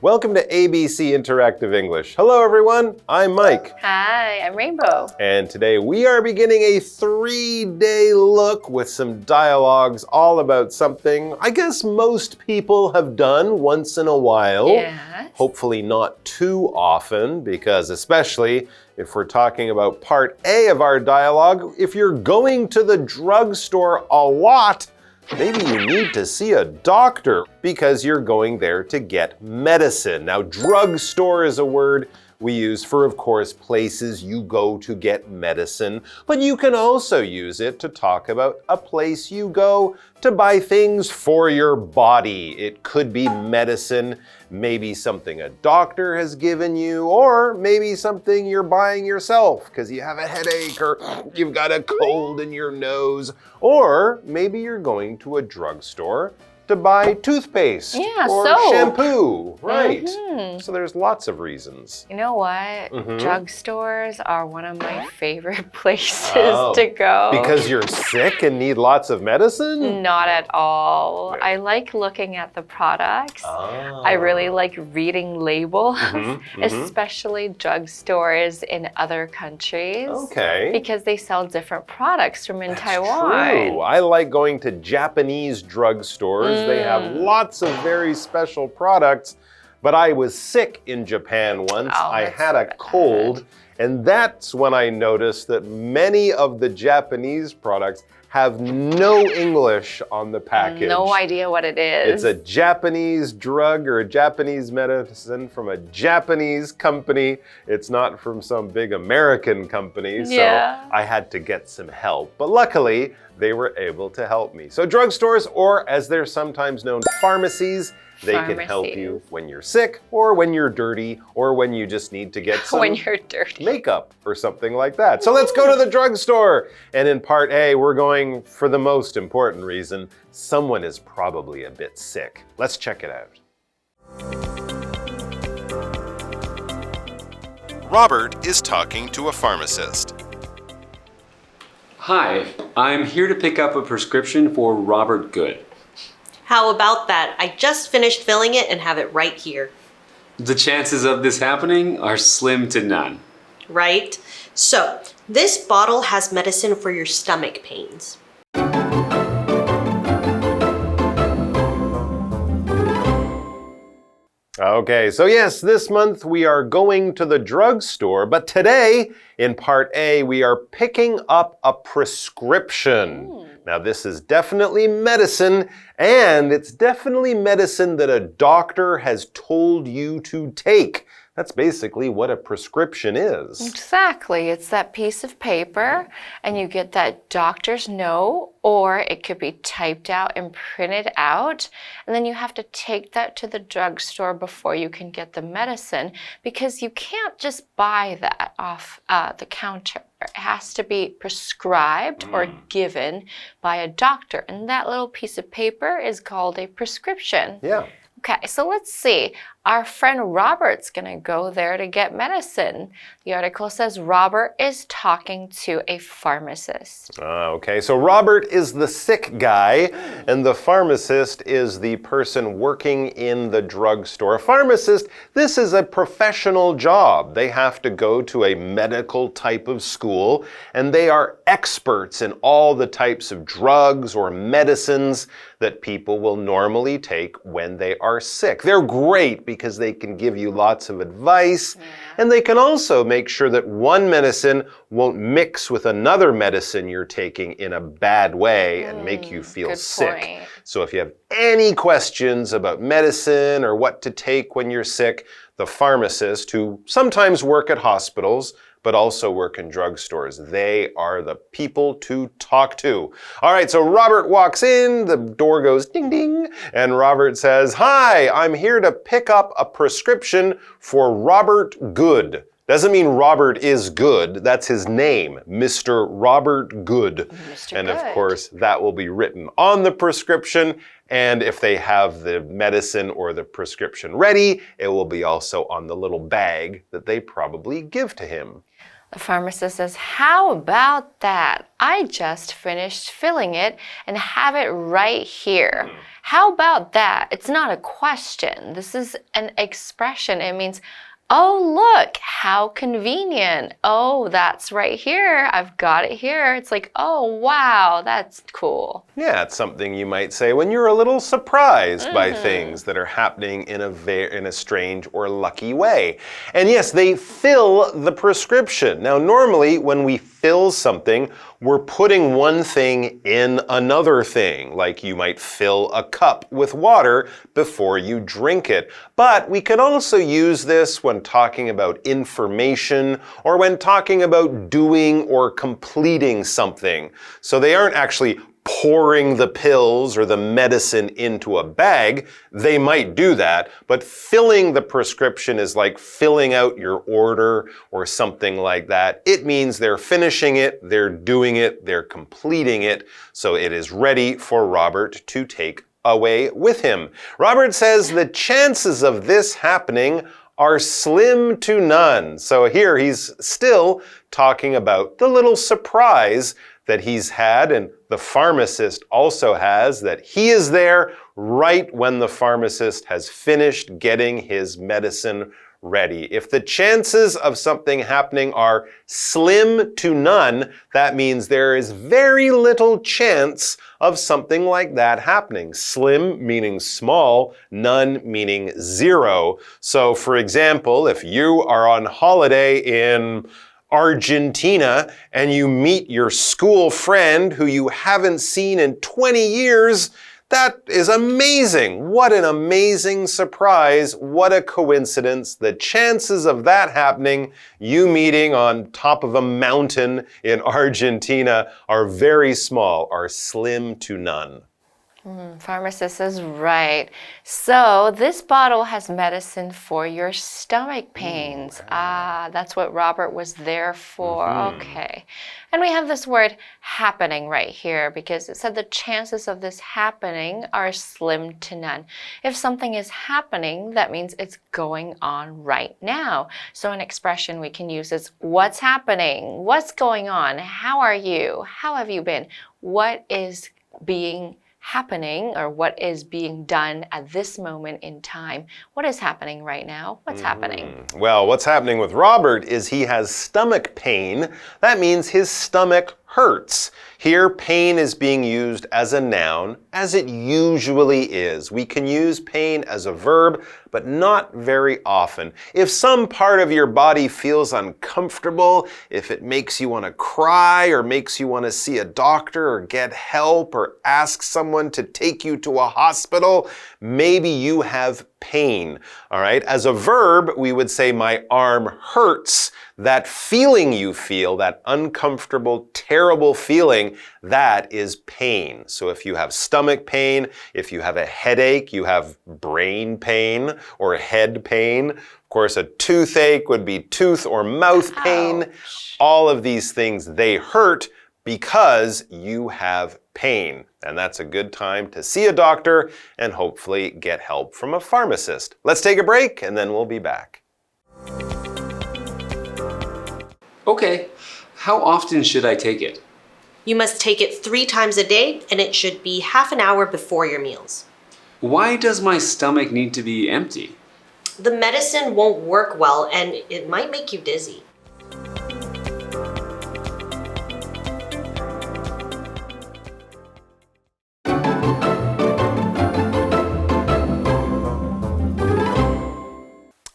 Welcome to ABC Interactive English. Hello everyone, I'm Mike. Hi, I'm Rainbow. And today we are beginning a 3-day look with some dialogues all about something I guess most people have done once in a while. Yes. Hopefully not too often, because especially if we're talking about part A of our dialogue, if you're going to the drugstore a lot, maybe you need to see a doctor because you're going there to get medicine. Now, drugstore is a word we use for, of course, places you go to get medicine, but you can also use it to talk about a place you go to buy things for your body. It could be medicine, maybe something a doctor has given you, or maybe something you're buying yourself because you have a headache or you've got a cold in your nose, or maybe you're going to a drugstore to buy toothpaste or soap. shampoo, right? So there's lots of reasons. You know what? Drugstores are one of my favorite places to go. Because you're sick and need lots of medicine? Not at all. I like looking at the products. I really like reading labels, especially drugstores in other countries. Okay. Because they sell different products from in Taiwan. True. I like going to Japanese drugstores. They have lots of very special products. But I was sick in Japan once. I had a cold. And that's when I noticed that many of the Japanese products have no English on the package. No idea what it is. It's a Japanese drug or a Japanese medicine from a Japanese company. It's not from some big American company. So I had to get some help. But luckily, they were able to help me. So drugstores, or as they're sometimes known, pharmacies, they can help you when you're sick, or when you're dirty, or when you just need to get some when you're dirty. makeup or something like that. So let's go to the drugstore. And in part A, we're going for the most important reason. Someone is probably a bit sick. Let's check it out. Robert is talking to a pharmacist. Hi, I'm here to pick up a prescription for Robert Good. How about that? I just finished filling it and have it right here. The chances of this happening are slim to none. Right? So, this bottle has medicine for your stomach pains. Okay, so yes, this month we are going to the drugstore, but today, in part A, we are picking up a prescription. Now, this is definitely medicine, and it's definitely medicine that a doctor has told you to take. That's basically what a prescription is. Exactly. It's that piece of paper, and you get that doctor's note, or it could be typed out and printed out, and then you have to take that to the drugstore before you can get the medicine, because you can't just buy that off the counter. It has to be prescribed or given by a doctor, and that little piece of paper is called a prescription. Yeah. Okay, so let's see. Our friend Robert's going to go there to get medicine. The article says Robert is talking to a pharmacist. Okay, so Robert is the sick guy, and the pharmacist is the person working in the drugstore. A pharmacist, this is a professional job. They have to go to a medical type of school, and they are experts in all the types of drugs or medicines that people will normally take when they are sick. They're great because they can give you lots of advice, and they can also make sure that one medicine won't mix with another medicine you're taking in a bad way and make you feel sick. Point. So if you have any questions about medicine or what to take when you're sick, the pharmacist, who sometimes work at hospitals, but also work in drugstores. They are the people to talk to. All right, so Robert walks in, the door goes ding ding, and Robert says, "Hi, I'm here to pick up a prescription for Robert Good." Doesn't mean Robert is good, that's his name, Mr. Robert Good. And of course, that will be written on the prescription. And if they have the medicine or the prescription ready, it will be also on the little bag that they probably give to him. The pharmacist says, how about that? I just finished filling it and have it right here. How about that? It's not a question. This is an expression. It means, oh, look, how convenient. Oh, that's right here. I've got it here. It's like, oh, wow, that's cool. Yeah, it's something you might say when you're a little surprised by things that are happening in a strange or lucky way. And yes, they fill the prescription. Now, normally when we fill something, we're putting one thing in another thing, like you might fill a cup with water before you drink it. But we can also use this when talking about information or when talking about doing or completing something. So they aren't actually pouring the pills or the medicine into a bag. They might do that, but filling the prescription is like filling out your order or something like that. It means they're finishing it, they're doing it, they're completing it, so it is ready for Robert to take away with him. Robert says the chances of this happening are slim to none. So here he's still talking about the little surprise that he's had, and the pharmacist also has, that he is there right when the pharmacist has finished getting his medicine ready. If the chances of something happening are slim to none, that means there is very little chance of something like that happening. Slim meaning small, none meaning zero. So for example, if you are on holiday in Argentina and you meet your school friend who you haven't seen in 20 years, that is amazing. What an amazing surprise. What a coincidence. The chances of that happening, you meeting on top of a mountain in Argentina, are very small, are slim to none. Pharmacist is right. So this bottle has medicine for your stomach pains. That's what Robert was there for. Okay. And we have this word happening right here because it said the chances of this happening are slim to none. If something is happening, that means it's going on right now. So an expression we can use is, what's happening? What's going on? How are you? How have you been? What is being happening, or what is being done at this moment in time? What is happening right now? What's happening? Well, what's happening with Robert is he has stomach pain. That means his stomach hurts. Here, pain is being used as a noun, as it usually is. We can use pain as a verb, but not very often. If some part of your body feels uncomfortable, if it makes you want to cry or makes you want to see a doctor or get help or ask someone to take you to a hospital, maybe you have pain. All right? As a verb, we would say, my arm hurts. That feeling you feel, that uncomfortable, terrible feeling, that is pain. So if you have stomach pain, if you have a headache, you have brain pain or head pain. Of course, a toothache would be tooth or mouth pain. Ouch. All of these things, they hurt because you have pain. And that's a good time to see a doctor and hopefully get help from a pharmacist. Let's take a break and then we'll be back. Okay, how often should I take it? You must take it 3 times a day, and it should be half an hour before your meals. Why does my stomach need to be empty? The medicine won't work well, and it might make you dizzy.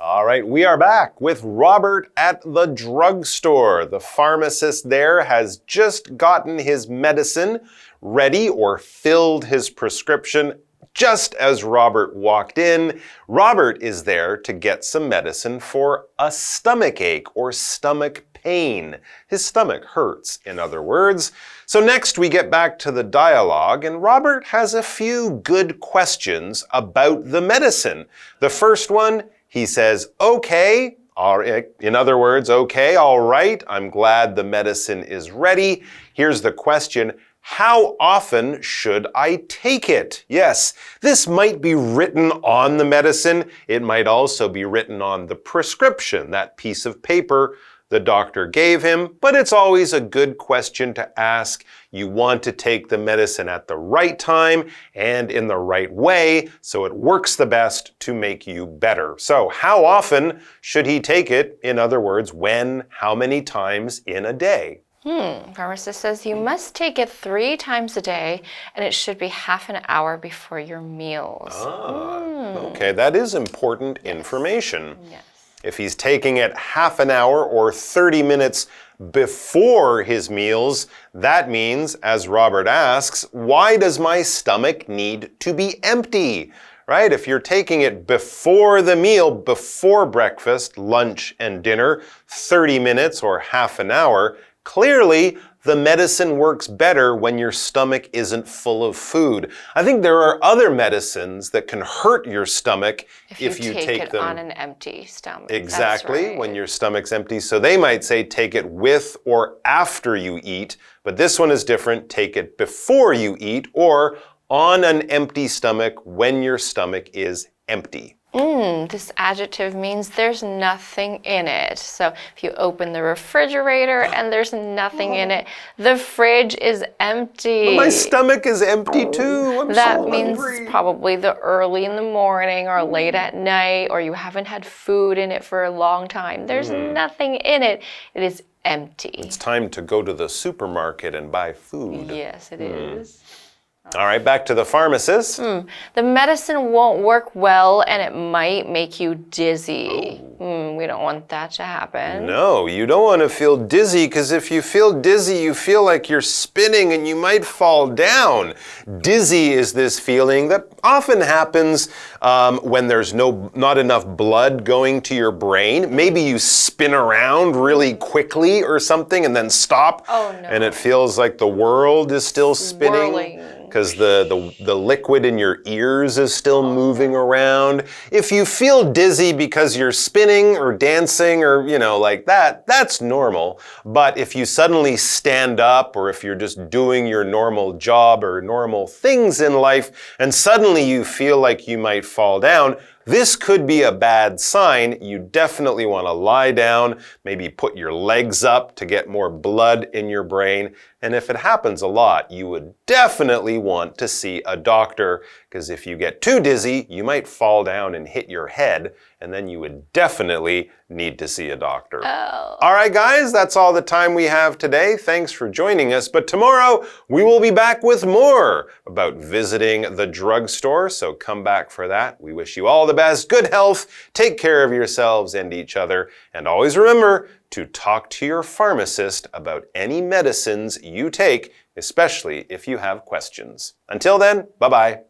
All right, we are back with Robert at the drugstore. The pharmacist there has just gotten his medicine ready or filled his prescription just as Robert walked in. Robert is there to get some medicine for a stomach ache or stomach pain. His stomach hurts, in other words. So next we get back to the dialogue, and Robert has a few good questions about the medicine. The first one, he says, okay, all right. In other words, okay, all right, I'm glad the medicine is ready. Here's the question, how often should I take it? Yes, this might be written on the medicine. It might also be written on the prescription, that piece of paper the doctor gave him, but it's always a good question to ask. You want to take the medicine at the right time and in the right way, so it works the best to make you better. So, how often should he take it? In other words, when, how many times in a day? Pharmacist says you must take it 3 times a day, and it should be half an hour before your meals. Okay, that is important information. Yes. If he's taking it half an hour or 30 minutes before his meals, that means, as Robert asks, why does my stomach need to be empty? Right? If you're taking it before the meal, before breakfast, lunch, and dinner, 30 minutes or half an hour, clearly the medicine works better when your stomach isn't full of food. I think there are other medicines that can hurt your stomach if you take them on an empty stomach. Exactly, right. when your stomach's empty. So they might say take it with or after you eat, but this one is different. Take it before you eat or on an empty stomach when your stomach is empty. This adjective means there's nothing in it. So if you open the refrigerator and there's nothing in it, the fridge is empty. But my stomach is empty too. That means it's probably the early in the morning or late at night, or you haven't had food in it for a long time. There's nothing in it. It is empty. It's time to go to the supermarket and buy food. Yes, it is. All right, back to the pharmacist. The medicine won't work well and it might make you dizzy. We don't want that to happen. No, you don't want to feel dizzy because if you feel dizzy, you feel like you're spinning and you might fall down. Dizzy is this feeling that often happens when there's not enough blood going to your brain. Maybe you spin around really quickly or something and then stop. Oh, no. And it feels like the world is still spinning. Whirling. Because the liquid in your ears is still moving around. If you feel dizzy because you're spinning or dancing or, like that, that's normal. But if you suddenly stand up or if you're just doing your normal job or normal things in life and suddenly you feel like you might fall down, this could be a bad sign. You definitely want to lie down, maybe put your legs up to get more blood in your brain. And if it happens a lot, you would definitely want to see a doctor, because if you get too dizzy, you might fall down and hit your head, and then you would definitely need to see a doctor. Oh. All right, guys, that's all the time we have today. Thanks for joining us. But tomorrow, we will be back with more about visiting the drugstore, so come back for that. We wish you all the best, good health, take care of yourselves and each other, and always remember to talk to your pharmacist about any medicines you take, especially if you have questions. Until then, bye-bye.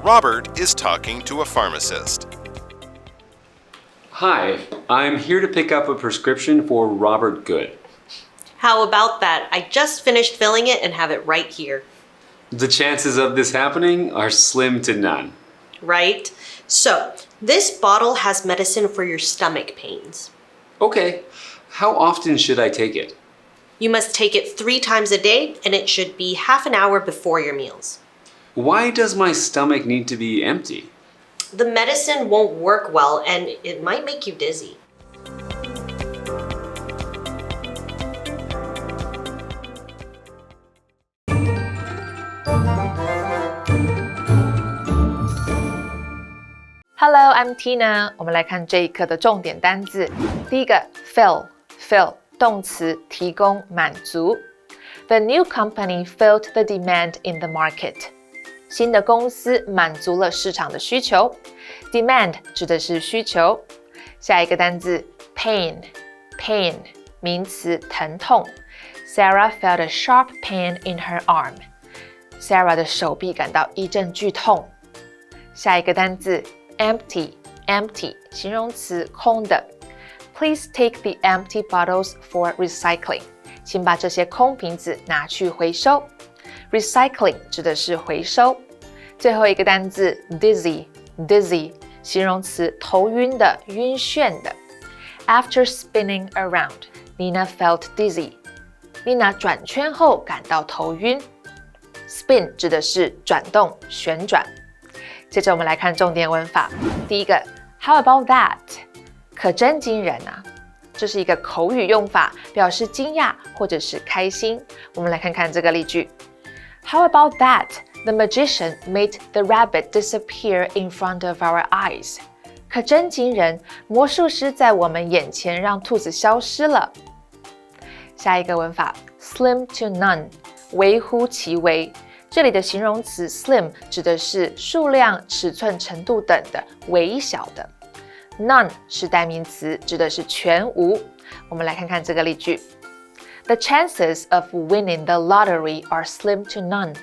Robert is talking to a pharmacist. Hi, I'm here to pick up a prescription for Robert Good. How about that? I just finished filling it and have it right here. The chances of this happening are slim to none. Right? So, this bottle has medicine for your stomach pains. Okay, how often should I take it? You must take it 3 times a day, and it should be half an hour before your meals. Why does my stomach need to be empty? The medicine won't work well, and it might make you dizzy. Hello, I'm Tina. 我们来看这一课的重点单字。第一个 fill 动词提供满足。The new company filled the demand in the market. 新的公司满足了市场的需求。Demand 指的是需求。下一个单字 pain 名词疼痛。Sarah felt a sharp pain in her arm. Sarah 的手臂感到一阵剧痛。下一个单字empty 形容词空的。Please take the empty bottles for recycling. 请把这些空瓶子拿去回收。Recycling 指的是回收。最后一个单字 dizzy 形容词头晕的、晕眩的。After spinning around, Nina felt dizzy. Nina 转圈后感到头晕。spin 指的是转动、旋转。接着我们来看重点文法。第一个 How about that？ 可真惊人啊！这是一个口语用法，表示惊讶或者是开心。我们来看看这个例句 How about that? The magician made the rabbit disappear in front of our eyes. 可真惊人，魔术师在我们眼前让兔子消失了。下一个文法 Slim to none， 微乎其微。这里的形容词 slim 指的是数量、尺寸、程度等的微小的。None 是代名词，指的是全无。我们来看看这个例句 The chances of winning the lottery are slim to none.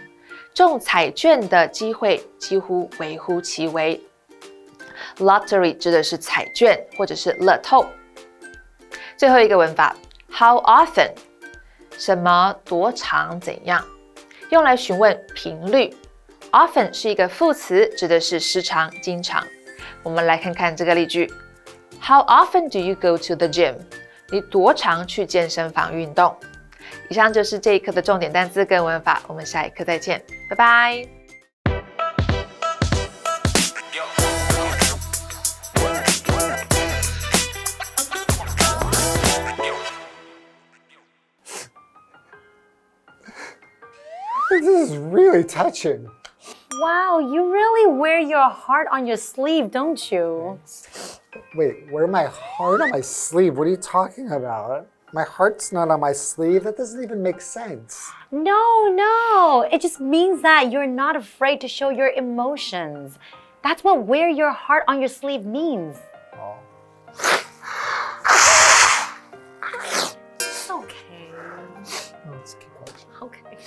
中彩券的机会几乎微乎其微。Lottery 指的是彩券或者是乐透。最后一个文法 How often 什么多长怎样，用来询问频率。Often 是一个副词，指的是时常、经常。我们来看看这个例句 How often do you go to the gym? 你多常去健身房运动？以上就是这一课的重点单词跟文法，我们下一课再见，拜拜。This is really touching. Wow, you really wear your heart on your sleeve, don't you? Wait, wear my heart on my sleeve? What are you talking about? My heart's not on my sleeve. That doesn't even make sense. No. It just means that you're not afraid to show your emotions. That's what wear your heart on your sleeve means. Oh. It's okay. Let's keep going. Okay.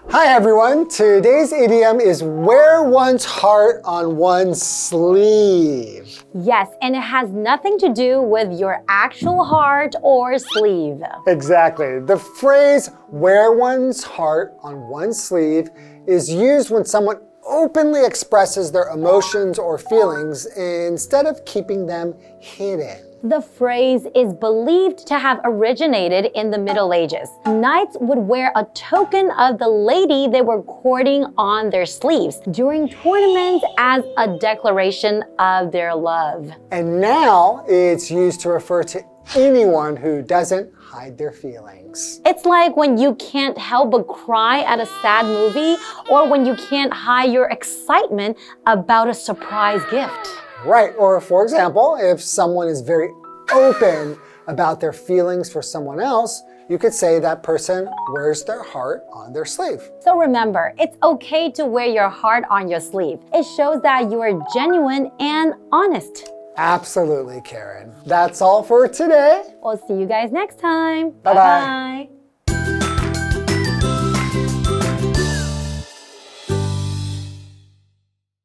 Hi everyone, today's idiom is wear one's heart on one's sleeve. Yes, and it has nothing to do with your actual heart or sleeve. Exactly. The phrase wear one's heart on one's sleeve is used when someone openly expresses their emotions or feelings instead of keeping them hidden. The phrase is believed to have originated in the Middle Ages. Knights would wear a token of the lady they were courting on their sleeves during tournaments as a declaration of their love. And now it's used to refer to anyone who doesn't hide their feelings. It's like when you can't help but cry at a sad movie, or when you can't hide your excitement about a surprise gift. Right, or for example, if someone is very open about their feelings for someone else, you could say that person wears their heart on their sleeve. So remember, it's okay to wear your heart on your sleeve. It shows that you are genuine and honest. Absolutely, Karen. That's all for today. We'll see you guys next time. Bye-bye. Bye-bye.